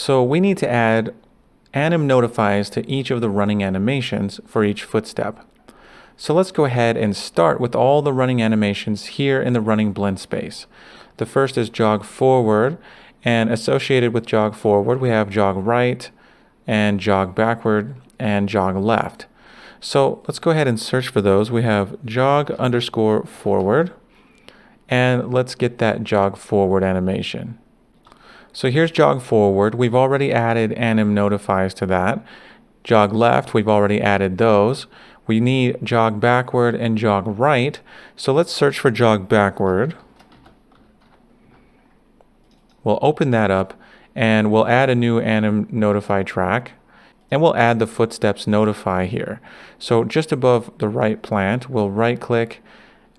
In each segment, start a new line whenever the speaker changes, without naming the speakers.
So we need to add anim notifies to each of the running animations for each footstep. So let's go ahead and start with all the running animations here in the running blend space. The first is jog forward, and associated with jog forward we have jog right and jog backward and jog left. So let's go ahead and search for those. We have jog underscore forward, and let's get that jog forward animation. So here's jog forward. We've already added anim notifies to that. Jog left, we've already added those. We need jog backward and jog right. So let's search for jog backward. We'll open that up and we'll add a new anim notify track, and we'll add the footsteps notify here. So just above the right plant, we'll right click,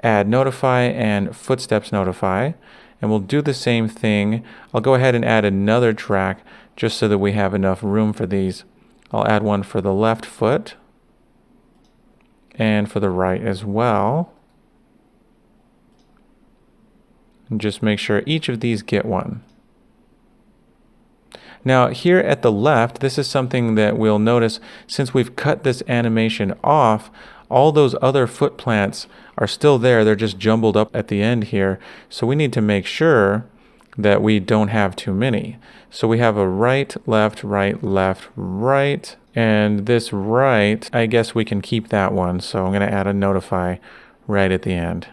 add notify and footsteps notify, and we'll do the same thing. I'll go ahead and add another track just so that we have enough room for these. I'll add one for the left foot and for the right as well. And just make sure each of these get one. Now here at the left, this is something that we'll notice since we've cut this animation off, all those other foot plants are still there. They're just jumbled up at the end here. So we need to make sure that we don't have too many. So we have a right, left, right, and this right, I guess we can keep that one. So I'm going to add a notify right at the end,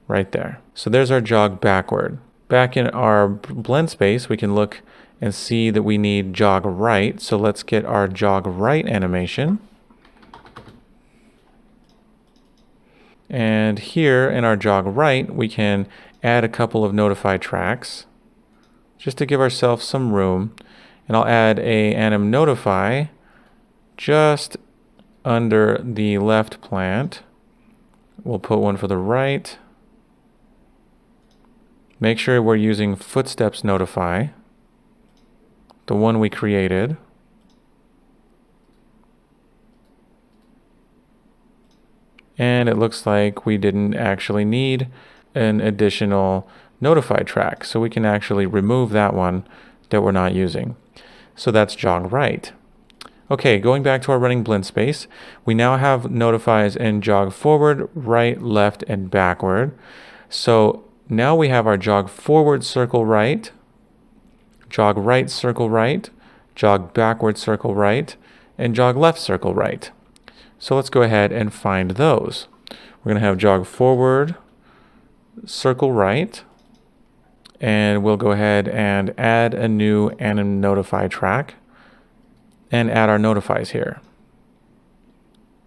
right there. So there's our jog backward. Back in our blend space, we can look and see that we need jog right. So let's get our jog right animation. And here in our jog right, we can add a couple of notify tracks just to give ourselves some room. And I'll add a anim notify just under the left plant. We'll put one for the right. Make sure we're using footsteps notify, the one we created. And it looks like we didn't actually need an additional notify track, so we can actually remove that one that we're not using. So that's jog right. Okay, going back to our running blend space, we now have notifies in jog forward, right, left, and backward. So now we have our jog forward circle right, jog right circle right, jog backward circle right, and jog left circle right. So let's go ahead and find those. We're going to have jog forward, circle right, and we'll go ahead and add a new anim notify track and add our notifies here.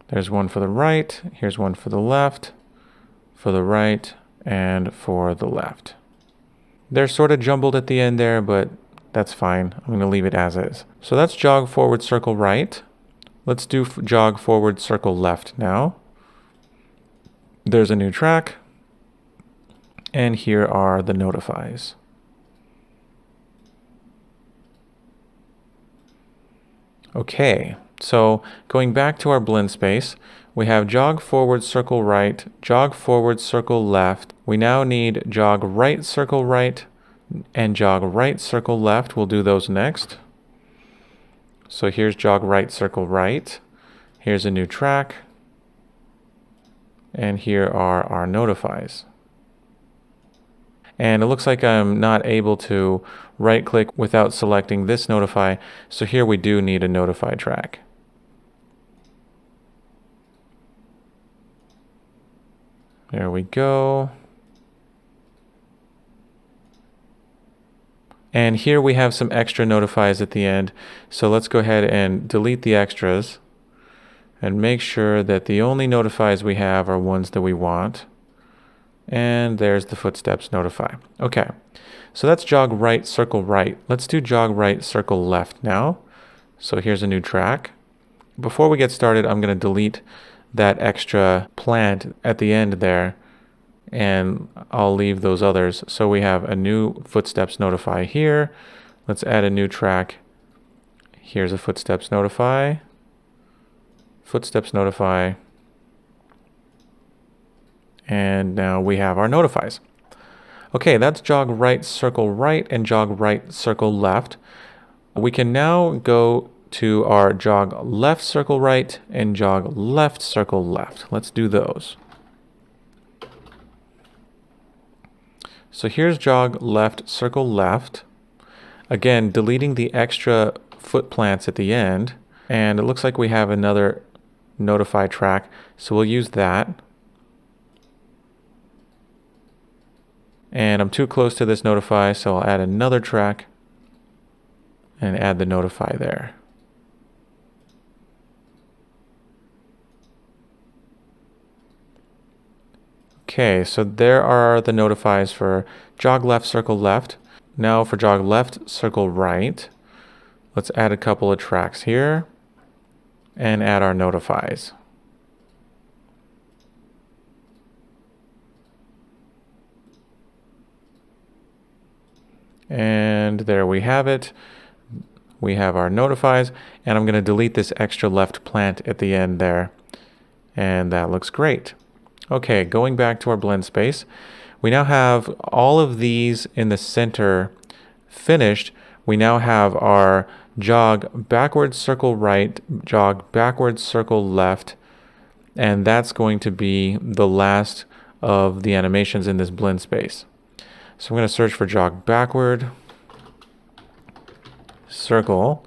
There's one for the right, here's one for the left, for the right, and for the left. They're sort of jumbled at the end there, but that's fine. I'm going to leave it as is. So that's jog forward, circle right. Let's do jog forward, circle left now. There's a new track. And here are the notifies. Okay, so going back to our blend space, we have jog forward, circle right, jog forward, circle left. We now need jog right, circle right, and jog right, circle left. We'll do those next. So here's jog right, circle right. Here's a new track. And here are our notifies. And it looks like I'm not able to right click without selecting this notify. So here we do need a notify track. There we go. And here we have some extra notifies at the end. So let's go ahead and delete the extras and make sure that the only notifies we have are ones that we want. And there's the footsteps notify. Okay, so that's jog right, circle right. Let's do jog right, circle left now. So here's a new track. Before we get started, I'm going to delete that extra plant at the end there, and I'll leave those others. So we have a new footsteps notify here. Let's add a new track. Here's a footsteps notify, and now we have our notifies. Okay, that's jog right, circle right, and jog right, circle left. We can now go to our jog left circle right and jog left circle left. Let's do those. So here's jog left circle left. Again, deleting the extra foot plants at the end. And it looks like we have another notify track, so we'll use that. And I'm too close to this notify, so I'll add another track and add the notify there. Okay, so there are the notifies for jog left, circle left. Now for jog left, circle right. Let's add a couple of tracks here and add our notifies. And there we have it. We have our notifies, and I'm going to delete this extra left plant at the end there. And that looks great. Okay, going back to our blend space, we now have all of these in the center finished. We now have our jog backwards, circle right, jog backwards, circle left, and that's going to be the last of the animations in this blend space. So I'm going to search for jog backward, circle,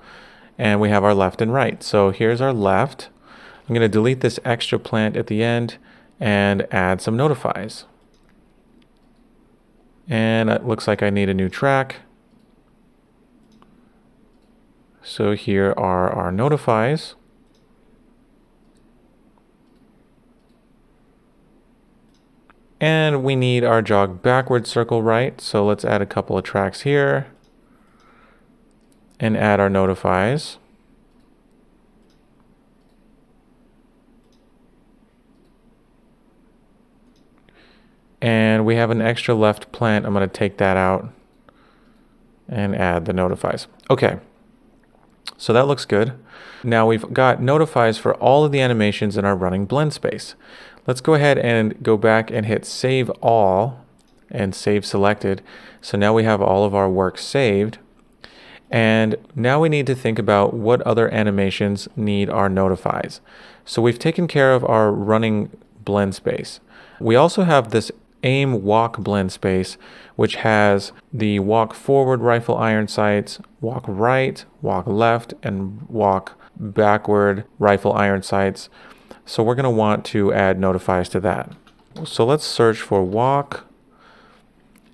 and we have our left and right. So here's our left. I'm going to delete this extra plant at the end and add some notifies. And it looks like I need a new track. So here are our notifies. And we need our jog backwards, circle right. So let's add a couple of tracks here and add our notifies. And we have an extra left plant. I'm going to take that out and add the notifies. Okay, so that looks good. Now we've got notifies for all of the animations in our running blend space. Let's go ahead and go back and hit save all and save selected. So now we have all of our work saved. And now we need to think about what other animations need our notifies. So we've taken care of our running blend space. We also have this aim walk blend space, which has the walk forward rifle iron sights, walk right, walk left, and walk backward rifle iron sights. So we're going to want to add notifies to that. So let's search for walk.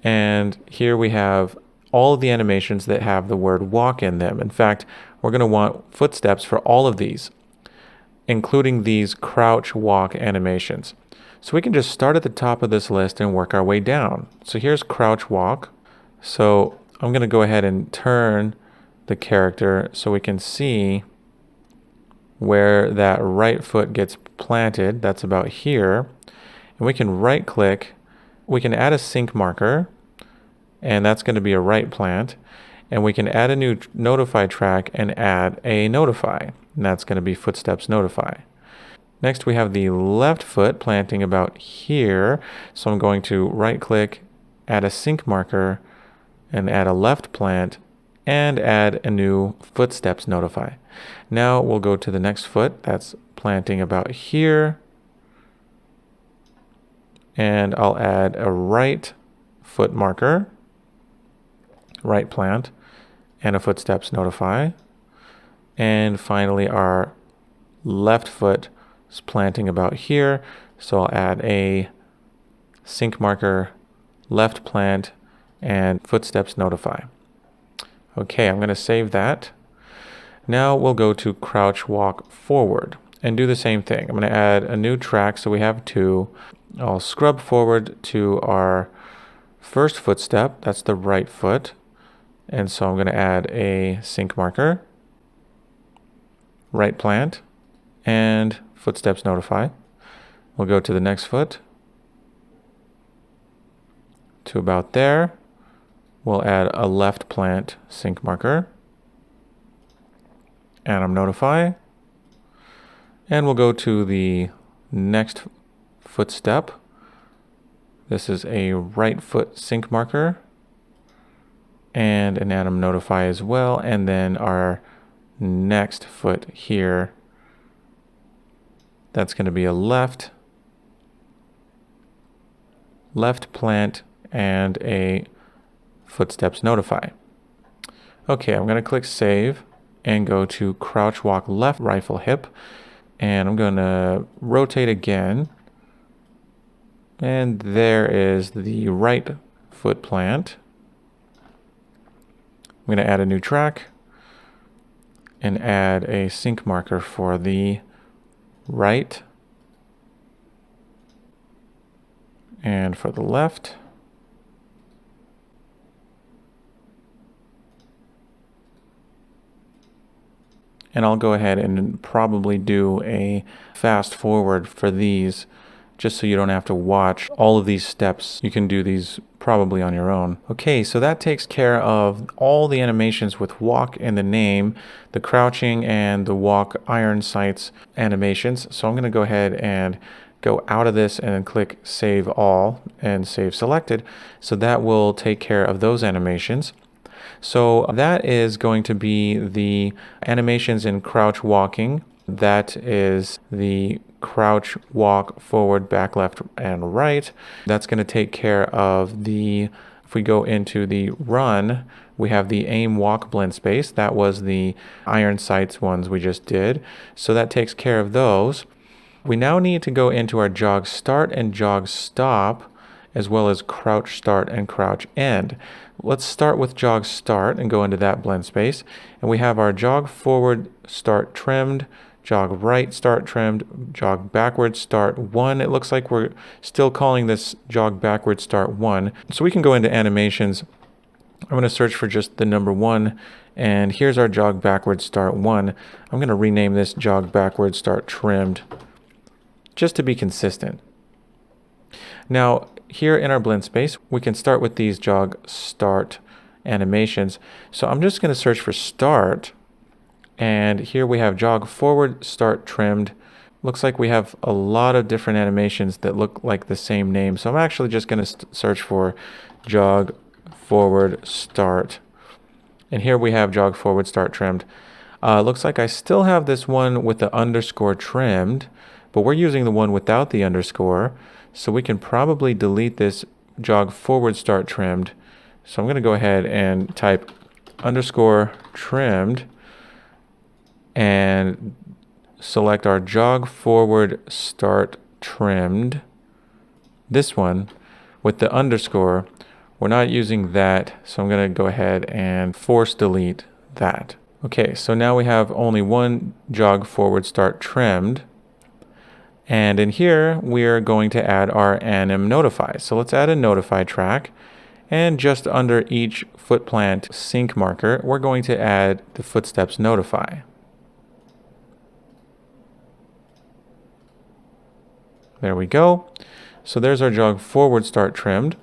And here we have all of the animations that have the word walk in them. In fact, we're going to want footsteps for all of these, including these crouch walk animations. So we can just start at the top of this list and work our way down. So here's crouch walk. So I'm going to go ahead and turn the character so we can see where that right foot gets planted. That's about here. And we can right click. We can add a sync marker, and that's going to be a right plant. And we can add a new notify track and add a notify, and that's going to be footsteps notify. Next, we have the left foot planting about here. So I'm going to right click, add a sync marker, and add a left plant, and add a new footsteps notify. Now we'll go to the next foot that's planting about here. And I'll add a right foot marker, right plant, and a footsteps notify. And finally, our left foot is planting about here. So I'll add a sync marker, left plant, and footsteps notify. Okay, I'm going to save that. Now we'll go to crouch walk forward and do the same thing. I'm going to add a new track, so we have two. I'll scrub forward to our first footstep. That's the right foot. And so I'm going to add a sync marker, right plant, and footsteps notify. We'll go to the next foot to about there. We'll add a left plant sync marker, and I'm notify. And we'll go to the next footstep. This is a right foot sync marker, and an anim notify as well. And then our next foot here, that's going to be a left plant and a footsteps notify. Okay, I'm going to click save and go to crouch walk left rifle hip, and I'm going to rotate again, and there is the right foot plant. I'm going to add a new track and add a sync marker for the right and for the left. And I'll go ahead and probably do a fast forward for these, just so you don't have to watch all of these steps. You can do these probably on your own. Okay, so that takes care of all the animations with walk in the name, the crouching and the walk iron sights animations. So I'm going to go ahead and go out of this and then click save all and save selected. So that will take care of those animations. So that is going to be the animations in crouch walking. That is the crouch, walk, forward, back, left, and right. That's going to take care of the, if we go into the run, we have the aim, walk, blend space. That was the iron sights ones we just did. So that takes care of those. We now need to go into our jog start and jog stop, as well as crouch start and crouch end. Let's start with jog start and go into that blend space. And we have our jog forward start trimmed, jog right start trimmed, jog backward start 1. It looks like we're still calling this jog backward start 1. So we can go into animations. I'm going to search for just the number 1. And here's our jog backward start 1. I'm going to rename this jog backward start trimmed, just to be consistent. Now, here in our blend space, we can start with these jog start animations. So I'm just going to search for start, and here we have jog forward start trimmed. Looks like we have a lot of different animations that look like the same name. So I'm actually just going to search for jog forward start. And here we have jog forward start trimmed. Looks like I still have this one with the underscore trimmed, but we're using the one without the underscore. So we can probably delete this jog forward start trimmed. So I'm going to go ahead and type underscore trimmed and select our jog forward start trimmed. This one with the underscore, we're not using that. So I'm going to go ahead and force delete that. Okay, so now we have only one jog forward start trimmed. And in here, we're going to add our anim notify. So let's add a notify track. And just under each foot plant sync marker, we're going to add the footsteps notify. There we go. So there's our jog forward start trimmed.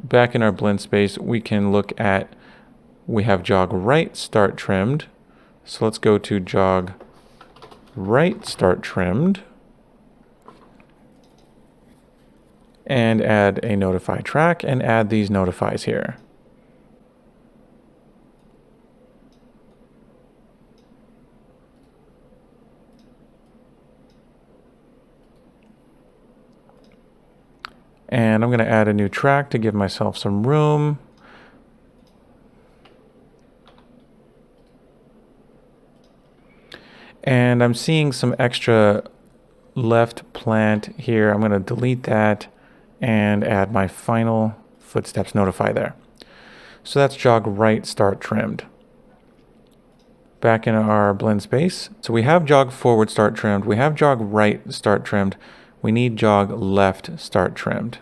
Back in our blend space, we can look at, we have jog right start trimmed. So let's go to jog right start trimmed. And add a notify track and add these notifies here. And I'm going to add a new track to give myself some room. And I'm seeing some extra left plant here. I'm going to delete that and add my final footsteps notify there. So that's jog right start trimmed. Back in our blend space. So we have jog forward start trimmed. We have jog right start trimmed. We need jog left start trimmed.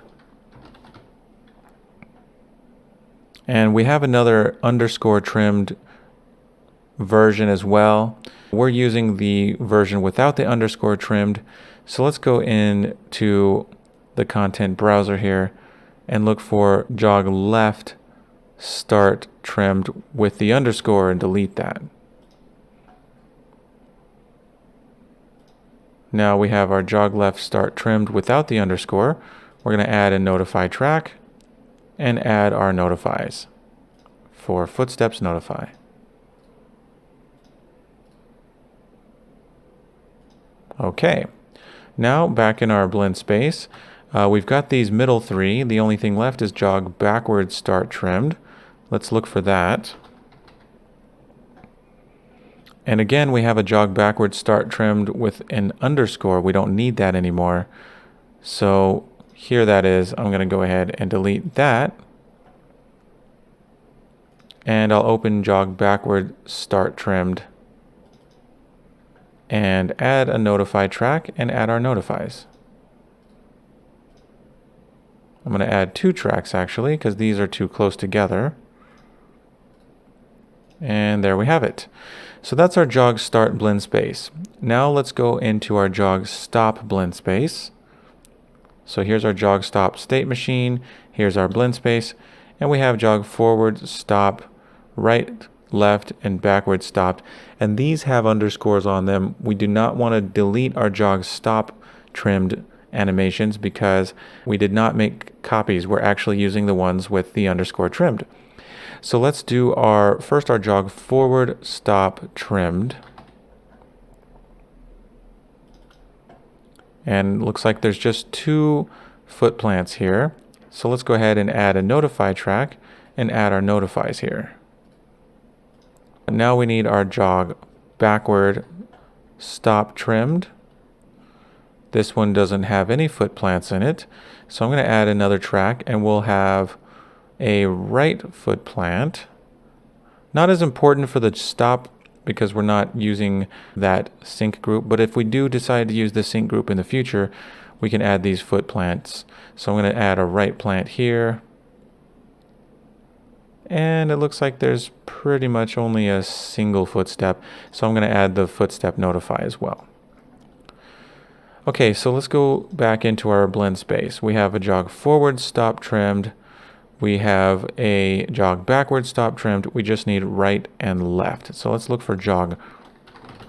And we have another underscore trimmed version as well. We're using the version without the underscore trimmed. So let's go into the content browser here and look for jog left start trimmed with the underscore and delete that. Now we have our jog left start trimmed without the underscore. We're going to add a notify track and add our notifies. for footsteps notify. Okay, now back in our blend space, we've got these middle three. The only thing left is jog backward start trimmed. Let's look for that. And again, we have a jog backward start trimmed with an underscore. We don't need that anymore. So here that is. I'm going to go ahead and delete that. And I'll open jog backward start trimmed and add a notify track and add our notifies. I'm going to add 2 tracks actually because these are too close together. And there we have it. So that's our jog start blend space. Now let's go into our jog stop blend space. So here's our jog stop state machine. Here's our blend space. And we have jog forward, stop, right, left, and backward stopped. And these have underscores on them. We do not want to delete our jog stop trimmed animations because we did not make copies. We're actually using the ones with the underscore trimmed. So let's do our jog forward stop trimmed. And looks like there's just 2 foot plants here. So let's go ahead and add a notify track and add our notifies here. Now we need our jog backward stop trimmed. This one doesn't have any foot plants in it. So I'm going to add another track and we'll have a right foot plant. Not as important for the stop because we're not using that sync group, but if we do decide to use the sync group in the future, we can add these foot plants. So I'm going to add a right plant here. And it looks like there's pretty much only a single footstep. So I'm going to add the footstep notify as well. Okay, so let's go back into our blend space. We have a jog forward stop trimmed. We have a jog backward stop trimmed. We just need right and left. So let's look for jog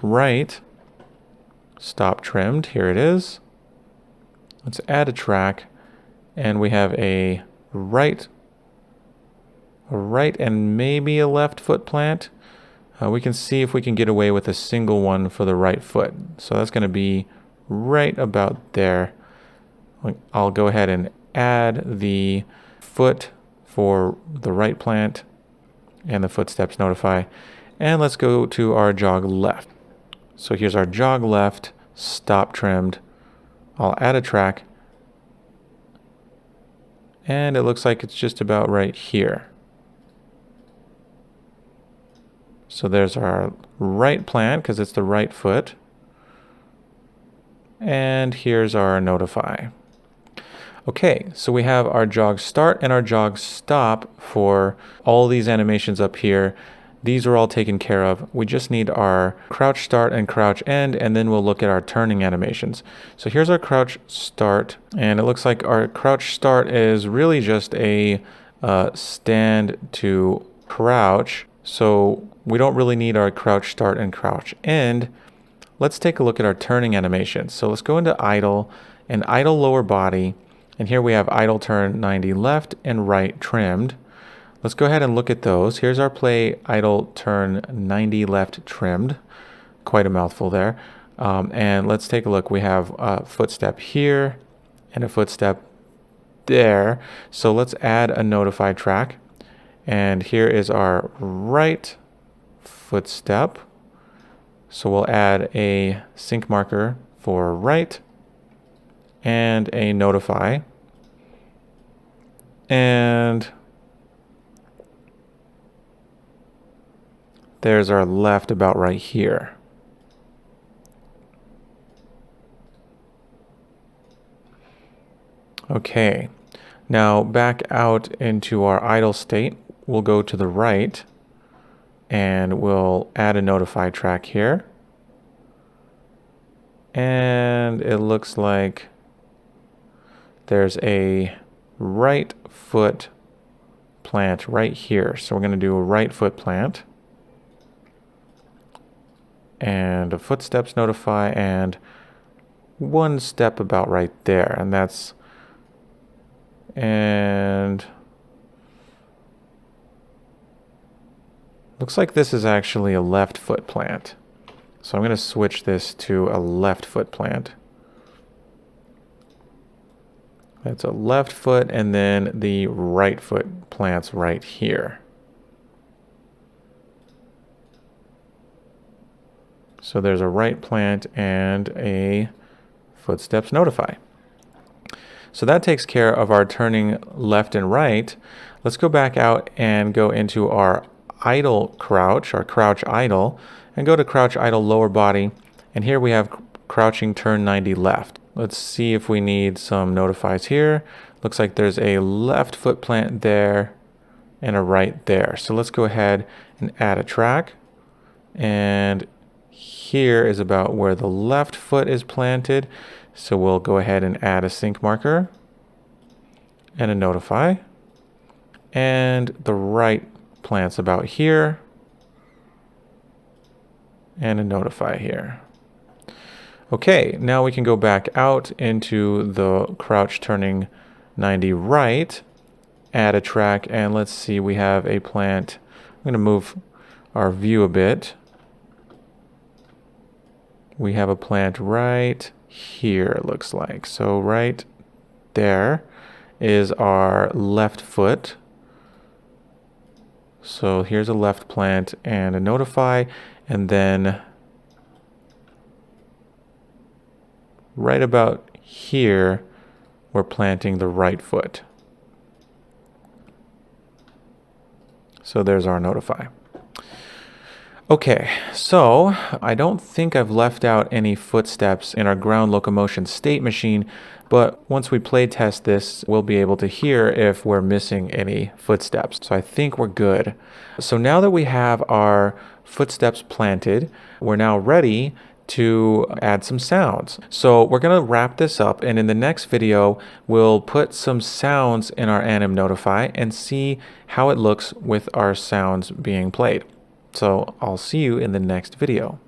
right stop trimmed. Here it is. Let's add a track. And we have a right and maybe a left foot plant. We can see if we can get away with a single one for the right foot. So that's going to be right about there. I'll go ahead and add the foot for the right plant and the footsteps notify. And let's go to our jog left. So here's our jog left, stop trimmed. I'll add a track. And it looks like it's just about right here. So there's our right plant because it's the right foot. And here's our notify. Okay, so we have our jog start and our jog stop for all these animations up here. These are all taken care of. We just need our crouch start and crouch end, and then we'll look at our turning animations. So here's our crouch start, and it looks like our crouch start is really just a stand to crouch. So we don't really need our crouch start and crouch end. Let's take a look at our turning animations. So let's go into idle and idle lower body. And here we have idle turn 90 left and right trimmed. Let's go ahead and look at those. Here's our play idle turn 90 left trimmed. Quite a mouthful there. And let's take a look. We have a footstep here and a footstep there. So let's add a notify track. And here is our right footstep. So we'll add a sync marker for right and a notify. And there's our left about right here. Okay, now back out into our idle state, we'll go to the right and we'll add a notify track here. And it looks like there's a right foot plant right here. So we're going to do a right foot plant and a footsteps notify and one step about right there. And that's, and Looks like this is actually a left foot plant. So I'm going to switch this to a left foot plant. That's a left foot, and then the right foot plant's right here. So there's a right plant and a footsteps notify. So that takes care of our turning left and right. Let's go back out and go into our idle crouch, our crouch idle, and go to crouch idle lower body. And here we have crouching turn 90 left. Let's see if we need some notifies here. Looks like there's a left foot plant there and a right there. So let's go ahead and add a track. And here is about where the left foot is planted. So we'll go ahead and add a sync marker and a notify. And the right plant's about here and a notify here. Okay, now we can go back out into the crouch turning 90 right, add a track, and let's see, we have a plant. I'm going to move our view a bit. We have a plant right here, it looks like. So right there is our left foot. So here's a left plant and a notify, and then right about here, we're planting the right foot. So there's our notify. Okay, so I don't think I've left out any footsteps in our ground locomotion state machine, but once we play test this, we'll be able to hear if we're missing any footsteps. So I think we're good. So now that we have our footsteps planted, we're now ready to add some sounds. So we're going to wrap this up, and in the next video, we'll put some sounds in our anim notify and see how it looks with our sounds being played. So I'll see you in the next video.